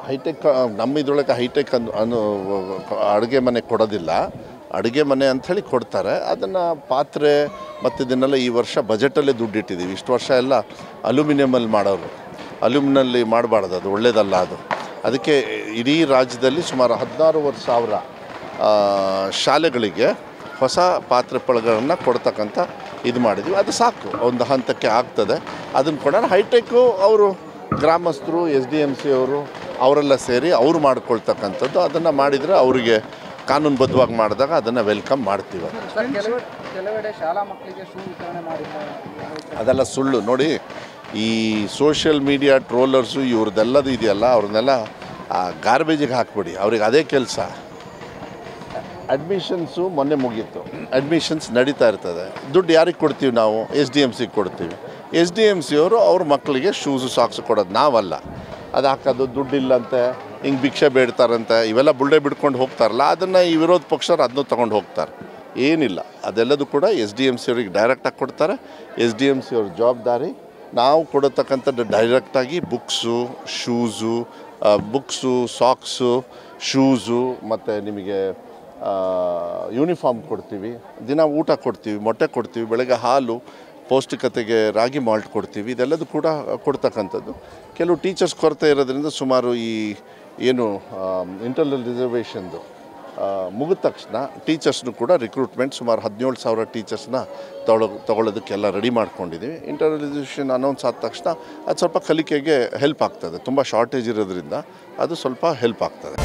High tech ನಮ್ಮ ಇದರೊಳಗೆ high tech ಅಡುಗೆ ಮನೆ ಕೊಡೋದಿಲ್ಲ. ಅಡುಗೆ ಮನೆ ಅಂಥೇಳಿ ಕೊಡ್ತಾರೆ. ಅದನ್ನು ಪಾತ್ರೆ ಮತ್ತು ಇದನ್ನೆಲ್ಲ ಈ ವರ್ಷ ಬಜೆಟಲ್ಲೇ ದುಡ್ಡಿಟ್ಟಿದ್ದೀವಿ. ಇಷ್ಟು ವರ್ಷ ಎಲ್ಲ ಅಲ್ಯೂಮಿನಿಯಮಲ್ಲಿ ಮಾಡೋರು. ಅಲ್ಯೂಮಿನಲ್ಲಿ ಮಾಡಬಾರ್ದು, ಅದು ಒಳ್ಳೆಯದಲ್ಲ. ಅದಕ್ಕೆ ಇಡೀ ರಾಜ್ಯದಲ್ಲಿ ಸುಮಾರು 16,000 ಶಾಲೆಗಳಿಗೆ ಹೊಸ ಪಾತ್ರೆ ಪಳಗಳನ್ನು ಕೊಡ್ತಕ್ಕಂಥ ಇದು ಮಾಡಿದ್ವಿ. ಅದು ಸಾಕು, ಒಂದು ಹಂತಕ್ಕೆ ಆಗ್ತದೆ. ಅದನ್ನು ಕೊಡೋಣ. ಹೈಟೆಕ್ಕು ಅವರು ಗ್ರಾಮಸ್ಥರು, SDMC ಅವರು ಅವರೆಲ್ಲ ಸೇರಿ ಅವರು ಮಾಡ್ಕೊಳ್ತಕ್ಕಂಥದ್ದು. ಅದನ್ನು ಮಾಡಿದರೆ ಅವರಿಗೆ ಕಾನೂನುಬದ್ಧವಾಗಿ ಮಾಡಿದಾಗ ಅದನ್ನು ವೆಲ್ಕಮ್ ಮಾಡ್ತೀವಿ. ಕೆಲವೆಡೆ ಶಾಲಾ ಮಕ್ಕಳಿಗೆ ಶೂ ವಿತರಣೆ ಮಾಡಿದ್ದಾರೆ, ಅದೆಲ್ಲ ಸುಳ್ಳು. ನೋಡಿ, ಈ ಸೋಷಿಯಲ್ ಮೀಡಿಯಾ ಟ್ರೋಲರ್ಸು ಇವ್ರದ್ದೆಲ್ಲದು ಇದೆಯಲ್ಲ, ಅವ್ರನ್ನೆಲ್ಲ ಗಾರ್ಬೇಜಿಗೆ ಹಾಕ್ಬಿಡಿ. ಅವ್ರಿಗೆ ಅದೇ ಕೆಲಸ. ಅಡ್ಮಿಷನ್ಸು ಮೊನ್ನೆ ಮುಗೀತು. ಅಡ್ಮಿಷನ್ಸ್ ನಡೀತಾ ಇರ್ತದೆ. ದುಡ್ಡು ಯಾರಿಗೆ ಕೊಡ್ತೀವಿ ನಾವು? SDMCಗೆ ಕೊಡ್ತೀವಿ. SDMC ಅವರು ಅವ್ರ ಮಕ್ಕಳಿಗೆ ಶೂಸು ಸಾಕ್ಸು ಕೊಡೋದು, ನಾವಲ್ಲ. ಅದು ಹಾಕೋದು ದುಡ್ಡಿಲ್ಲಂತೆ, ಹಿಂಗೆ ಭಿಕ್ಷೆ ಬೇಡ್ತಾರಂತೆ, ಇವೆಲ್ಲ ಬುಳ್ಳೆ ಬಿಡ್ಕೊಂಡು ಹೋಗ್ತಾರಲ್ಲ, ಅದನ್ನು ಈ ವಿರೋಧ ಪಕ್ಷರು ಅದನ್ನು ತೊಗೊಂಡು ಹೋಗ್ತಾರೆ. ಏನಿಲ್ಲ, ಅದೆಲ್ಲದು ಕೂಡ SDMC ಅವ್ರಿಗೆ ಡೈರೆಕ್ಟಾಗಿ ಕೊಡ್ತಾರೆ. SDMC ಅವ್ರ ಜವಾಬ್ದಾರಿ. ನಾವು ಕೊಡತಕ್ಕಂಥದ್ದು ಡೈರೆಕ್ಟಾಗಿ ಬುಕ್ಸು, ಸಾಕ್ಸು, ಶೂಸು ಮತ್ತು ನಿಮಗೆ ಯೂನಿಫಾರ್ಮ್ ಕೊಡ್ತೀವಿ. ದಿನ ಊಟ ಕೊಡ್ತೀವಿ, ಮೊಟ್ಟೆ ಕೊಡ್ತೀವಿ, ಬೆಳಗ್ಗೆ ಹಾಲು, ಪೌಷ್ಟಿಕತೆಗೆ ರಾಗಿ ಮಾಲ್ಟ್ ಕೊಡ್ತೀವಿ. ಇದೆಲ್ಲದು ಕೂಡ ಕೊಡ್ತಕ್ಕಂಥದ್ದು. ಕೆಲವು ಟೀಚರ್ಸ್ ಕೊರತೆ ಇರೋದ್ರಿಂದ ಸುಮಾರು ಈ ಏನು ಇಂಟರ್ನಲ್ ರಿಸರ್ವೇಷನ್ದು ಮುಗಿದ ತಕ್ಷಣ ಟೀಚರ್ಸ್ನು ಕೂಡ ರಿಕ್ರೂಟ್ಮೆಂಟ್ ಸುಮಾರು 17,000 ಟೀಚರ್ಸ್ನ ತೊಗೊಳ್ಳೋದಕ್ಕೆಲ್ಲ ರೆಡಿ ಮಾಡ್ಕೊಂಡಿದ್ದೀವಿ. ಇಂಟರ್ನಲ್ ರಿಸರ್ವೇಷನ್ ಅನೌನ್ಸ್ ಆದ ತಕ್ಷಣ ಅದು ಸ್ವಲ್ಪ ಕಲಿಕೆಗೆ ಹೆಲ್ಪ್ ಆಗ್ತದೆ. ತುಂಬ ಶಾರ್ಟೇಜ್ ಇರೋದ್ರಿಂದ ಅದು ಸ್ವಲ್ಪ ಹೆಲ್ಪ್ ಆಗ್ತದೆ.